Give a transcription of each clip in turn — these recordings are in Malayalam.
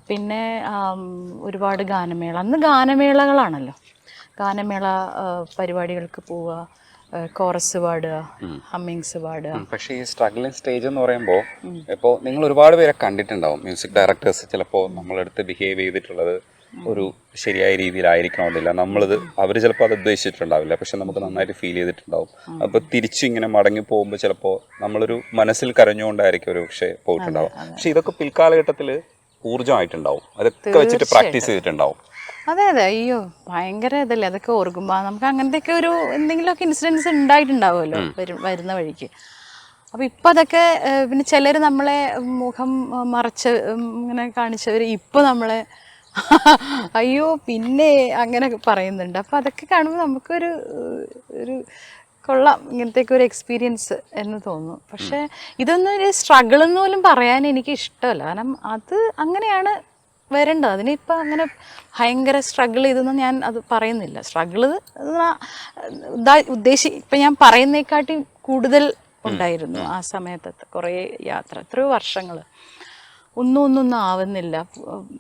പിന്നെ ഒരുപാട് ഗാനമേള, അന്ന് ഗാനമേളകളാണല്ലോ. ഗാനമേള പരിപാടികൾക്ക് പോവുക, കോറസ് പാടുക, ഹമ്മിങ്സ് പാടുക. പക്ഷേ ഈ സ്ട്രഗ്ലിംഗ് സ്റ്റേജ് എന്ന് പറയുമ്പോൾ ഇപ്പോൾ നിങ്ങൾ ഒരുപാട് പേരെ കണ്ടിട്ടുണ്ടാവും. മ്യൂസിക് ഡയറക്ടേഴ്സ് ചിലപ്പോൾ നമ്മളടുത്ത് ബിഹേവ് ചെയ്തിട്ടുള്ളത് ഒരു ശരിയായ രീതിയിലായിരിക്കണമെന്നില്ല. അവർ ചിലപ്പോൾ അത് ഉദ്ദേശിച്ചിട്ടുണ്ടാവില്ല, പക്ഷെ നമുക്ക് നന്നായിട്ട് ഫീൽ ചെയ്തിട്ടുണ്ടാവും. അപ്പോൾ തിരിച്ചു ഇങ്ങനെ മടങ്ങി പോകുമ്പോൾ ചിലപ്പോൾ നമ്മളൊരു മനസ്സിൽ കരഞ്ഞുകൊണ്ടായിരിക്കും ഒരു പക്ഷേ പോയിട്ടുണ്ടാവും. പക്ഷെ ഇതൊക്കെ പിൽക്കാലഘട്ടത്തിൽ ഊർജ്ജമായിട്ടുണ്ടാവും. അതൊക്കെ വെച്ചിട്ട് പ്രാക്ടീസ് ചെയ്തിട്ടുണ്ടാവും. അതെ അതെ, അയ്യോ ഭയങ്കര ഇതല്ലേ അതൊക്കെ ഓർക്കുമ്പോൾ. നമുക്ക് അങ്ങനത്തെയൊക്കെ ഒരു എന്തെങ്കിലുമൊക്കെ ഇൻസിഡൻസ് ഉണ്ടായിട്ടുണ്ടാവുമല്ലോ വരുന്ന വഴിക്ക്. അപ്പോൾ ഇപ്പം അതൊക്കെ പിന്നെ ചിലർ നമ്മളെ മുഖം മറച്ച് ഇങ്ങനെ കാണിച്ചവർ ഇപ്പോൾ നമ്മളെ അയ്യോ പിന്നെ അങ്ങനെ പറയുന്നുണ്ട്. അപ്പോൾ അതൊക്കെ കാണുമ്പോൾ നമുക്കൊരു ഒരു കൊള്ളാം, ഇങ്ങനത്തെയൊക്കെ ഒരു എക്സ്പീരിയൻസ് എന്ന് തോന്നുന്നു. പക്ഷേ ഇതൊന്നും ഒരു സ്ട്രഗിൾ എന്ന് പോലും പറയാൻ എനിക്ക് ഇഷ്ടമല്ല. കാരണം അത് അങ്ങനെയാണ് വരേണ്ടത്. അതിനിപ്പോൾ അങ്ങനെ ഭയങ്കര സ്ട്രഗിൾ ചെയ്തൊന്നും ഞാൻ അത് പറയുന്നില്ല. സ്ട്രഗിള് ഇപ്പം ഞാൻ പറയുന്നതിനെക്കാട്ടി കൂടുതൽ ഉണ്ടായിരുന്നു ആ സമയത്ത്. കുറേ യാത്ര, എത്രയോ വർഷങ്ങൾ ഒന്നും ആവുന്നില്ല.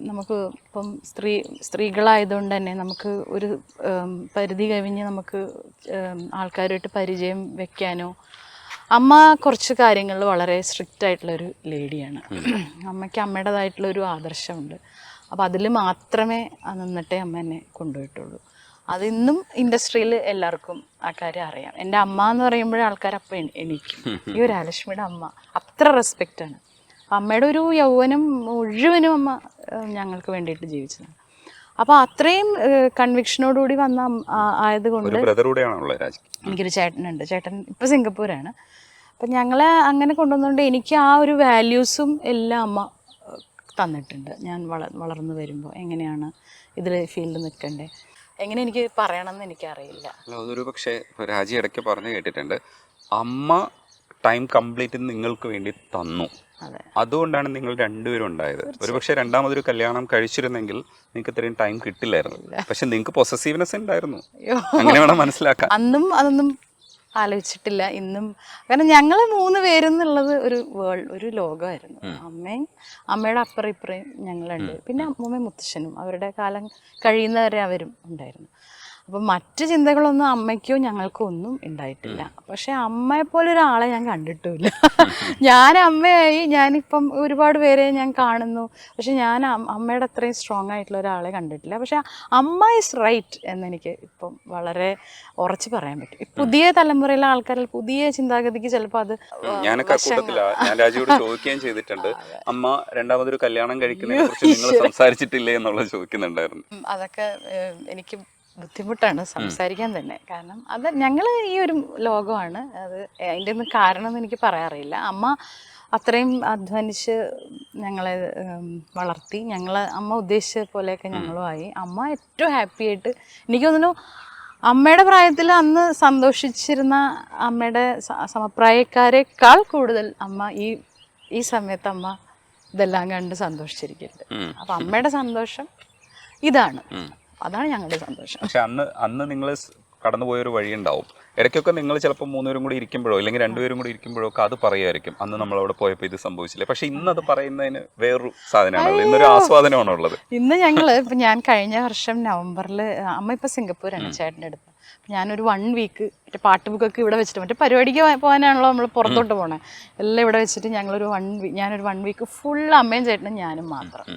നമുക്ക് ഇപ്പം സ്ത്രീകളായതുകൊണ്ട് തന്നെ നമുക്ക് ഒരു പരിധി കവിഞ്ഞ് നമുക്ക് ആൾക്കാരുമായിട്ട് പരിചയം വെക്കാനോ. അമ്മ കുറച്ച് കാര്യങ്ങളിൽ വളരെ സ്ട്രിക്റ്റ് ആയിട്ടുള്ളൊരു ലേഡിയാണ്. അമ്മയ്ക്ക് അമ്മയുടേതായിട്ടുള്ളൊരു ആദർശമുണ്ട്. അപ്പോൾ അതിൽ മാത്രമേ നിന്നിട്ടേ അമ്മ എന്നെ കൊണ്ടുപോയിട്ടുള്ളൂ. അതിന്നും ഇൻഡസ്ട്രിയിൽ എല്ലാവർക്കും ആ കാര്യം അറിയാം. എൻ്റെ അമ്മ എന്ന് പറയുമ്പോഴേ ആൾക്കാരപ്പം എണീക്കും, ഈ ഒരു ആലക്ഷ്മിയുടെ അമ്മ, അത്ര റെസ്പെക്റ്റാണ്. അമ്മയുടെ ഒരു യൗവനം മുഴുവനും അമ്മ ഞങ്ങൾക്ക് വേണ്ടിയിട്ട് ജീവിച്ചതാണ്. അപ്പോൾ അത്രയും കൺവിക്ഷനോടുകൂടി വന്ന ആയതുകൊണ്ട്. എനിക്കൊരു ചേട്ടനുണ്ട്. ചേട്ടൻ ഇപ്പോൾ സിംഗപ്പൂരാണ്. അപ്പം ഞങ്ങളെ അങ്ങനെ കൊണ്ടുവന്നുകൊണ്ട് എനിക്ക് ആ ഒരു വാല്യൂസും എല്ലാം അമ്മ തന്നിട്ടുണ്ട്. ഞാൻ വളർന്നു വരുമ്പോൾ എങ്ങനെയാണ് ഇതിൽ ഫീൽഡ് നിൽക്കണ്ടേ, എങ്ങനെ എനിക്ക് പറയണമെന്ന് എനിക്കറിയില്ല. അതൊരു പക്ഷേ രാജി ഇടയ്ക്ക് പറഞ്ഞു കേട്ടിട്ടുണ്ട്, അമ്മ ടൈം കംപ്ലീറ്റ് നിങ്ങൾക്ക് വേണ്ടി തന്നു. അതുകൊണ്ടാണ് നിങ്ങൾ രണ്ടുപേരും ഉണ്ടായത്. ഒരുപക്ഷെ രണ്ടാമതൊരു കല്യാണം കഴിച്ചിരുന്നെങ്കിൽ നിങ്ങൾക്ക് ഇത്രയും ടൈം കിട്ടില്ലായിരുന്നു. പക്ഷെ നിങ്ങൾക്ക് പൊസസീവ്നെസ് ഉണ്ടായിരുന്നു, അങ്ങനെ വേണം മനസ്സിലാക്കാൻ. അന്നും അതൊന്നും ആലോചിച്ചിട്ടില്ല ഇന്നും. കാരണം ഞങ്ങൾ 3 പേരെന്നുള്ളത് ഒരു ലോകമായിരുന്നു. അമ്മയുടെ അപ്പുറം ഇപ്പുറയും ഞങ്ങളുണ്ട്. പിന്നെ അമ്മൂമ്മയും മുത്തശ്ശനും അവരുടെ കാലം കഴിയുന്നവരെ അവരും ഉണ്ടായിരുന്നു. അപ്പം മറ്റ് ചിന്തകളൊന്നും അമ്മയ്ക്കോ ഞങ്ങൾക്കോ ഒന്നും ഉണ്ടായിട്ടില്ല. പക്ഷെ അമ്മയെപ്പോലെ ഒരാളെ ഞാൻ കണ്ടിട്ടുമില്ല. ഞാൻ അമ്മയായി, ഞാനിപ്പം ഒരുപാട് പേരെ ഞാൻ കാണുന്നു. പക്ഷെ ഞാൻ അമ്മയുടെ അത്രയും സ്ട്രോങ് ആയിട്ടുള്ള ഒരാളെ കണ്ടിട്ടില്ല. പക്ഷെ അമ്മ ഈസ് റൈറ്റ് എന്നെനിക്ക് ഇപ്പം വളരെ ഉറച്ച് പറയാൻ പറ്റും. പുതിയ തലമുറയിലെ ആൾക്കാരിൽ പുതിയ ചിന്താഗതിക്ക് ചിലപ്പോൾ അത് ഞാൻ രാജുവോട് ചോദിക്കുകയും ചെയ്തിട്ടുണ്ട്, അമ്മ രണ്ടാമതൊരു കല്യാണം കഴിക്കുന്നതിനെ കുറിച്ച് നിങ്ങൾ സംസാരിച്ചിട്ടില്ലേ എന്നുള്ളത് ചോദിക്കുന്നുണ്ടായിരുന്നു. അതൊക്കെ എനിക്ക് ബുദ്ധിമുട്ടാണ് സംസാരിക്കാൻ തന്നെ. കാരണം അത് ഞങ്ങൾ ഈ ഒരു ലോകമാണ്. അത് അതിൻ്റെ ഒന്നും കാരണമെന്ന് എനിക്ക് പറയാറില്ല. അമ്മ അത്രയും അധ്വാനിച്ച് ഞങ്ങളെ വളർത്തി. അമ്മ ഉദ്ദേശിച്ച പോലെയൊക്കെ ഞങ്ങളുമായി. അമ്മ ഏറ്റവും ഹാപ്പി ആയിട്ട്, എനിക്ക് തോന്നുന്നു അമ്മയുടെ പ്രായത്തിൽ അന്ന് സന്തോഷിച്ചിരുന്ന അമ്മയുടെ സമപ്രായക്കാരെക്കാൾ കൂടുതൽ അമ്മ ഈ സമയത്ത് അമ്മ ഇതെല്ലാം കണ്ട് സന്തോഷിച്ചിരിക്കുന്നുണ്ട്. അപ്പം അമ്മയുടെ സന്തോഷം ഇതാണ്, അതാണ് ഞങ്ങളുടെ സന്തോഷം. പക്ഷെ അന്ന് നിങ്ങൾ കടന്നുപോയൊരു വഴി ഉണ്ടാവും. ഇടയ്ക്കൊക്കെ നിങ്ങൾ ചിലപ്പോൾ 3 പേരും കൂടി ഇരിക്കുമ്പോഴോ അല്ലെങ്കിൽ 2 പേരും കൂടി ഇരിക്കുമ്പോഴോ ഒക്കെ അത് പറയുമായിരിക്കും, അന്ന് നമ്മളവിടെ പോയപ്പോൾ ഇത് സംഭവിച്ചില്ല. പക്ഷെ ഇന്ന് അത് പറയുന്നതിന് വേറൊരു സാധനമാണല്ലോ, ഇന്നൊരു ആസ്വാദനമാണുള്ളത്. ഇന്ന് ഇപ്പം ഞാൻ കഴിഞ്ഞ വർഷം നവംബറിൽ, അമ്മ ഇപ്പം സിംഗപ്പൂരാണ് ചേട്ടൻ്റെ അടുത്ത്. ഞാനൊരു 1 വീക്ക് മറ്റേ പാട്ട് ബുക്കൊക്കെ ഇവിടെ വെച്ചിട്ട്, മറ്റേ പരിപാടിക്ക് പോകാനാണല്ലോ നമ്മൾ പുറത്തോട്ട് പോകണേ, എല്ലാം ഇവിടെ വെച്ചിട്ട് ഞാനൊരു 1 വീക്ക് ഫുൾ അമ്മയും ചേട്ടനും ഞാനും മാത്രം.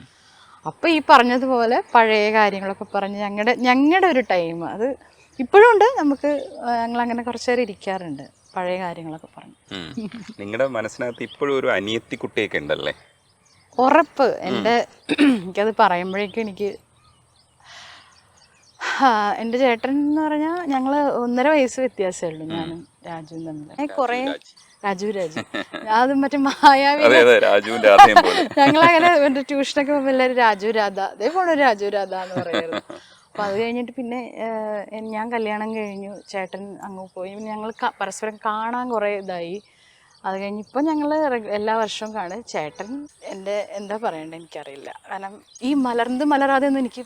അപ്പോൾ ഈ പറഞ്ഞതുപോലെ പഴയ കാര്യങ്ങളൊക്കെ പറഞ്ഞ് ഞങ്ങളുടെ ഒരു ടൈം അത് ഇപ്പോഴും ഉണ്ട്. ഞങ്ങളങ്ങനെ കുറച്ച് നേരം ഇരിക്കാറുണ്ട്, പഴയ കാര്യങ്ങളൊക്കെ പറഞ്ഞു. നിങ്ങളുടെ മനസ്സിനകത്ത് ഇപ്പോഴും ഒരു അനിയത്തി കുട്ടിയൊക്കെ ഉണ്ടല്ലേ? ഉറപ്പ്. എനിക്കത് പറയുമ്പോഴേക്കും എൻ്റെ ചേട്ടൻ എന്ന് പറഞ്ഞാൽ ഞങ്ങൾ 1.5 വയസ്സ് വ്യത്യാസമേ ഉള്ളൂ ഞാനും രാജുവും തമ്മിൽ. കുറേ രാജു അത് മറ്റേ മായാവി, ഞങ്ങളങ്ങനെ മറ്റേ ട്യൂഷനൊക്കെ പോകുമ്പോൾ എല്ലാവരും രാജു രാധ, അതേപോലെ ഒരു രാജു രാധ എന്ന് പറയുമായിരുന്നു. അപ്പോൾ അത് കഴിഞ്ഞിട്ട് പിന്നെ ഞാൻ കല്യാണം കഴിഞ്ഞു, ചേട്ടൻ അങ്ങ് പോയി. ഞങ്ങൾ പരസ്പരം കാണാൻ കുറേ ഇതായി. അത് കഴിഞ്ഞിപ്പോൾ ഞങ്ങൾ എല്ലാ വർഷവും കാണും. ചേട്ടൻ എന്താ പറയണ്ടേ എനിക്കറിയില്ല. കാരണം ഈ മലർന്ന് മലരാതെ ഒന്നും എനിക്ക്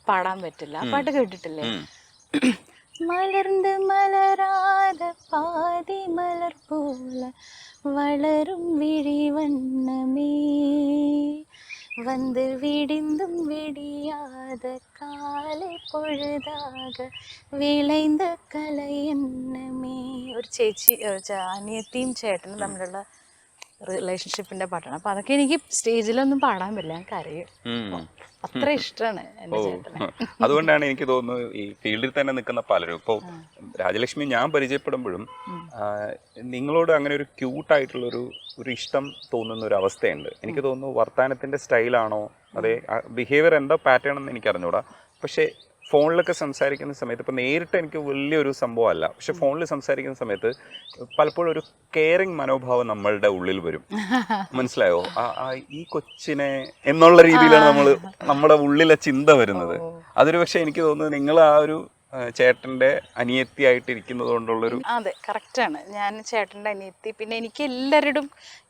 പാടാൻ പറ്റില്ല. ആ പാട്ട് കേട്ടിട്ടില്ലേ? മലർന്ന് മലരാത പാതി മലർ പോലെ വളരും വിഴിവണ്ണമേ வந்து விடிந்தும் விடியாத காலை பொழுதாக വിളൈந்த കല എന്നമേ. ഒരു ചേച്ചി അനിയത്തിയും ചേട്ടനും തമ്മിലുള്ള റിലേഷൻഷിപ്പിന്റെ പാട്ടാണ്. അപ്പൊ അതൊക്കെ എനിക്ക് സ്റ്റേജിലൊന്നും പാടാൻ പറ്റില്ല, ഞാൻ കരയും. അത്ര ഇഷ്ടമാണ് എൻ്റെ ചേട്ടനെ. അതുകൊണ്ടാണ് എനിക്ക് തോന്നുന്നത് ഈ ഫീൽഡിൽ തന്നെ നിൽക്കുന്ന പലരും ഇപ്പോൾ രാജലക്ഷ്മി ഞാൻ പരിചയപ്പെടുമ്പോഴും നിങ്ങളോട് അങ്ങനെ ഒരു ക്യൂട്ടായിട്ടുള്ള ഒരു ഇഷ്ടം തോന്നുന്ന ഒരു അവസ്ഥയുണ്ട്. എനിക്ക് തോന്നുന്നു വർത്താനത്തിന്റെ സ്റ്റൈലാണോ അതെ ബിഹേവിയർ എന്താ പാറ്റേൺ എന്ന് എനിക്ക് അറിഞ്ഞൂടാ. പക്ഷേ ഫോണിലൊക്കെ സംസാരിക്കുന്ന സമയത്ത് ഇപ്പം നേരിട്ട് എനിക്ക് വലിയൊരു സംഭവമല്ല, പക്ഷെ ഫോണിൽ സംസാരിക്കുന്ന സമയത്ത് പലപ്പോഴും ഒരു കെയറിങ് മനോഭാവം നമ്മളുടെ ഉള്ളിൽ വരും. മനസ്സിലായോ? ഈ കൊച്ചിനെ എന്നുള്ള രീതിയിലാണ് നമ്മുടെ ഉള്ളിലെ ചിന്ത വരുന്നത്. അതൊരു പക്ഷെ എനിക്ക് തോന്നുന്നത് നിങ്ങൾ ആ ഒരു ചേട്ടന്റെ അനിയത്തിയായിട്ട് ഇരിക്കുന്നത് കൊണ്ടുള്ളൊരു. അതെ, കറക്റ്റാണ്. ഞാൻ ചേട്ടന്റെ അനിയത്തി. പിന്നെ എനിക്ക് എല്ലാവരോടും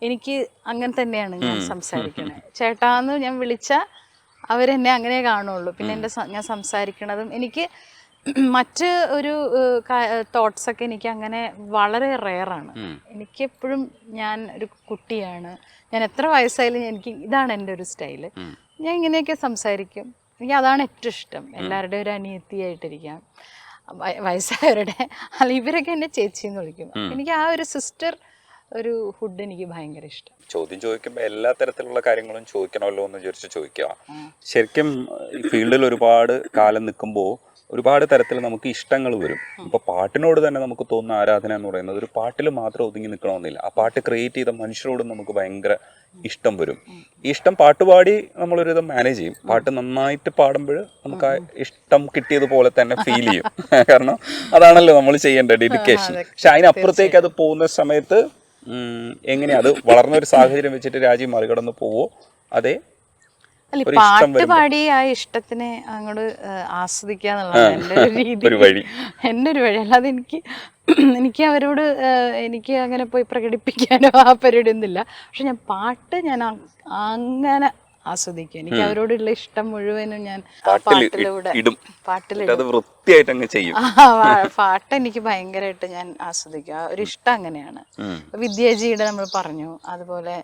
എനിക്ക് അങ്ങനെ തന്നെയാണ് ഞാൻ സംസാരിക്കുന്നത്. ചേട്ടാന്ന് ഞാൻ വിളിച്ച അവരെന്നെ അങ്ങനെ കാണുള്ളൂ. പിന്നെ ഞാൻ സംസാരിക്കണതും എനിക്ക് മറ്റ് ഒരു തോട്ട്സൊക്കെ എനിക്ക് അങ്ങനെ വളരെ റെയറാണ്. എനിക്കെപ്പോഴും ഞാൻ ഒരു കുട്ടിയാണ്, ഞാൻ എത്ര വയസ്സായാലും എനിക്ക് ഇതാണ് എൻ്റെ ഒരു സ്റ്റൈല്. ഞാൻ ഇങ്ങനെയൊക്കെ സംസാരിക്കും. എനിക്ക് അതാണ് ഏറ്റവും ഇഷ്ടം. എല്ലാവരുടെയും ഒരു അനിയത്തിയായിട്ടിരിക്കാം, വയസ്സായവരുടെ. അല്ല, ഇവരൊക്കെ എന്നെ ചേച്ചി എന്ന് വിളിക്കും. എനിക്ക് ആ ഒരു സിസ്റ്റർ ഒരു ഫുഡ് എനിക്ക് ഭയങ്കര ഇഷ്ടം. ചോദ്യം ചോദിക്കുമ്പോൾ എല്ലാ തരത്തിലുള്ള കാര്യങ്ങളും ചോദിക്കണമല്ലോ എന്ന് വിചാരിച്ച് ചോദിക്കുക. ശരിക്കും ഈ ഫീൽഡിൽ ഒരുപാട് കാലം നിൽക്കുമ്പോൾ ഒരുപാട് തരത്തിൽ നമുക്ക് ഇഷ്ടങ്ങൾ വരും. ഇപ്പോൾ പാട്ടിനോട് തന്നെ നമുക്ക് തോന്നുന്ന ആരാധന എന്ന് പറയുന്നത് ഒരു പാട്ടിൽ മാത്രം ഒതുങ്ങി നിൽക്കണമെന്നില്ല. ആ പാട്ട് ക്രിയേറ്റ് ചെയ്ത മനുഷ്യരോടും നമുക്ക് ഭയങ്കര ഇഷ്ടം വരും. ഈ ഇഷ്ടം പാട്ടുപാടി നമ്മളൊരിതും മാനേജ് ചെയ്യും. പാട്ട് നന്നായിട്ട് പാടുമ്പോൾ നമുക്ക് ആ ഇഷ്ടം കിട്ടിയതുപോലെ തന്നെ ഫീൽ ചെയ്യും. കാരണം അതാണല്ലോ നമ്മൾ ചെയ്യേണ്ട ഡെഡിക്കേഷൻ. പക്ഷെ അതിനപ്പുറത്തേക്ക് അത് പോകുന്ന സമയത്ത് എങ്ങനെയാ അത് വളർന്ന ഒരു സാഹചര്യം വെച്ചിട്ട് രാജ്യം മറികടന്ന് പോവോ? അതെ, അല്ല, പാട്ട് പാടി ആ ഇഷ്ടത്തിനെ അങ്ങോട്ട് ആസ്വദിക്കുക എന്നുള്ളതാണ് എൻ്റെ ഒരു രീതി, എൻ്റെ ഒരു വഴി. അല്ലാതെ എനിക്ക് അവരോട് എനിക്ക് അങ്ങനെ പോയി പ്രകടിപ്പിക്കാനോ ആ പരിപാടി ഒന്നുമില്ല. പക്ഷെ ഞാൻ പാട്ട് ഞാൻ അങ്ങനെ ആസ്വദിക്കും. എനിക്ക് അവരോടുള്ള ഇഷ്ടം മുഴുവനും ഞാൻ പാട്ടിലൂടെ പാട്ട് എനിക്ക് ഭയങ്കരമായിട്ട് ഞാൻ ആസ്വദിക്കും. ആ ഒരു ഇഷ്ടം അങ്ങനെയാണ്. വിദ്യാജിയുടെ നമ്മൾ പറഞ്ഞു, അതുപോലെ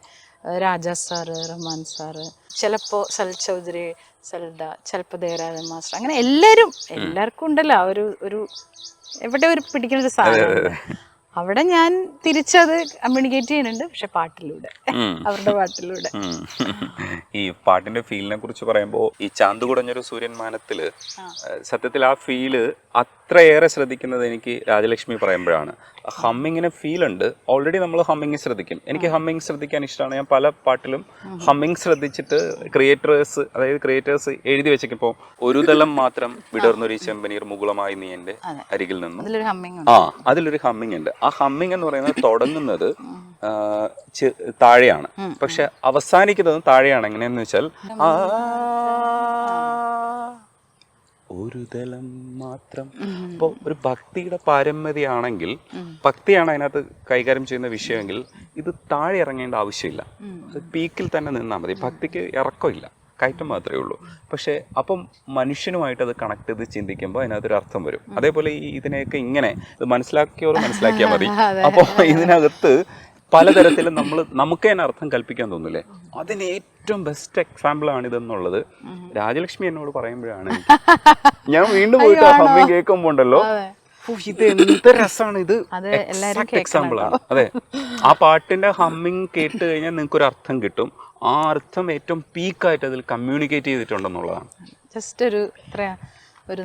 രാജാ സാറ്, റഹ്മാൻ സാറ്, ചിലപ്പോൾ സൽ ചൗധരി, സൽദ, ചിലപ്പോൾ ദേവരാജൻ മാസ്റ്റർ, അങ്ങനെ എല്ലാവർക്കും ഉണ്ടല്ലോ ഒരു എവിടെ ഒരു പിടിക്കുന്ന ഒരു സാധനം. അവിടെ ഞാൻ തിരിച്ചത് കമ്മ്യൂണിക്കേറ്റ് ചെയ്യുന്നുണ്ട്, പക്ഷെ പാട്ടിലൂടെ, അവരുടെ പാട്ടിലൂടെ. ഈ പാട്ടിന്റെ ഫീലിനെ കുറിച്ച് പറയുമ്പോൾ ഈ ചാന്ത് കുടഞ്ഞൊരു സൂര്യൻ മാനത്തില് സത്യത്തിൽ ആ ഫീല് അത്രയേറെ ശ്രദ്ധിക്കുന്നത് എനിക്ക് രാജലക്ഷ്മി പറയുമ്പോഴാണ്. ഹമ്മിങ്ങിന് ഫീൽ ഉണ്ട്. ഓൾറെഡി നമ്മൾ ഹമ്മിങ് ശ്രദ്ധിക്കും. എനിക്ക് ഹമ്മിങ് ശ്രദ്ധിക്കാൻ ഇഷ്ടമാണ്. ഞാൻ പല പാട്ടിലും ഹമ്മിങ് ശ്രദ്ധിച്ചിട്ട് ക്രിയേറ്റേഴ്സ് എഴുതി വെച്ചേക്കും. ഇപ്പോൾ ഒരു തലം മാത്രം വിടർന്നൊരു ചെമ്പനീർ മുകുളമായി നീ എൻ്റെ അരികിൽ നിന്നും, അതിലൊരു ഹമ്മിങ് ഉണ്ട്. ആ ഹമ്മിങ് എന്ന് പറയുന്നത് തുടങ്ങുന്നത് താഴെയാണ്, പക്ഷെ അവസാനിക്കുന്നതും താഴെയാണ്. എങ്ങനെയാന്ന് വെച്ചാൽ ഒരു തലം മാത്രം. ഇപ്പോൾ ഒരു ഭക്തിയുടെ പാരമ്യതയാണെങ്കിൽ, ഭക്തിയാണ് അതിനകത്ത് കൈകാര്യം ചെയ്യുന്ന വിഷയമെങ്കിൽ ഇത് താഴെ ഇറങ്ങേണ്ട ആവശ്യമില്ല. പീക്കിൽ തന്നെ നിന്നാൽ മതി. ഭക്തിക്ക് ഇറക്കമില്ല, കയറ്റം മാത്രമേ ഉള്ളൂ. പക്ഷേ അപ്പം മനുഷ്യനുമായിട്ട് അത് കണക്ട് ചെയ്ത് ചിന്തിക്കുമ്പോൾ അതിനകത്തൊരു അർത്ഥം വരും. അതേപോലെ ഇതിനെയൊക്കെ ഇങ്ങനെ ഇത് മനസ്സിലാക്കിയാൽ മതി. അപ്പോൾ ഇതിനകത്ത് പലതരത്തിലും നമുക്ക് തന്നെ അർത്ഥം കൽപ്പിക്കാൻ തോന്നില്ലേ? അതിന് ഏറ്റവും ബെസ്റ്റ് എക്സാമ്പിൾ ആണ് ഇതെന്നുള്ളത് രാജലക്ഷ്മി എന്നോട് പറയുമ്പോഴാണ് ഞാൻ വീണ്ടും പോയിട്ട് ഹമ്മിങ് കേൾക്കുമ്പോൾ ഉണ്ടല്ലോ, ഇത് എന്ത് രസമാണ്, ഇത് എക്സാമ്പിൾ ആണ്. അതെ, ആ പാട്ടിന്റെ ഹമ്മിങ് കേട്ട് കഴിഞ്ഞാൽ നിങ്ങൾക്ക് ഒരു അർത്ഥം കിട്ടും. ആ അർത്ഥം ഏറ്റവും പീക്കായിട്ട് അതിൽ കമ്മ്യൂണിക്കേറ്റ് ചെയ്തിട്ടുണ്ടെന്നുള്ളതാണ്. ജസ്റ്റ് ഒരു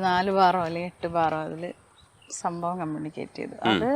4 ബാറോ അല്ലെങ്കിൽ 8 ബാറോ അതിൽ സംഭവം കമ്മ്യൂണിക്കേറ്റ് ചെയ്തു. അത്